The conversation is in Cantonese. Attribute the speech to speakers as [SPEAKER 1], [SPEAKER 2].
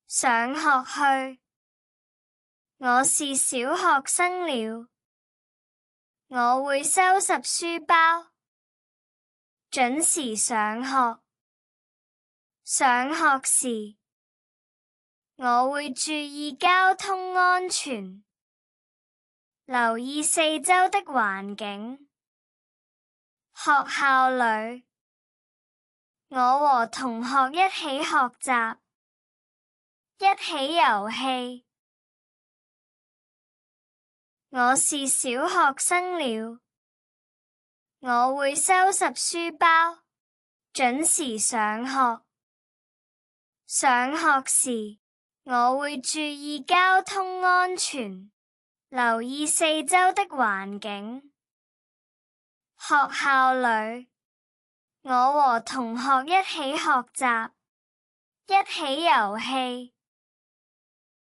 [SPEAKER 1] 上學去。我是小學生了，我會收拾書包，準時上學。上學時，我會注意交通安全，留意四周的環境。學校裏，我和同學一起學習，一起遊戲。我是小學生了，我會收拾書包，準時上學。上學時，我會注意交通安全，留意四周的環境。學校裏，我和同學一起學習，一起遊戲。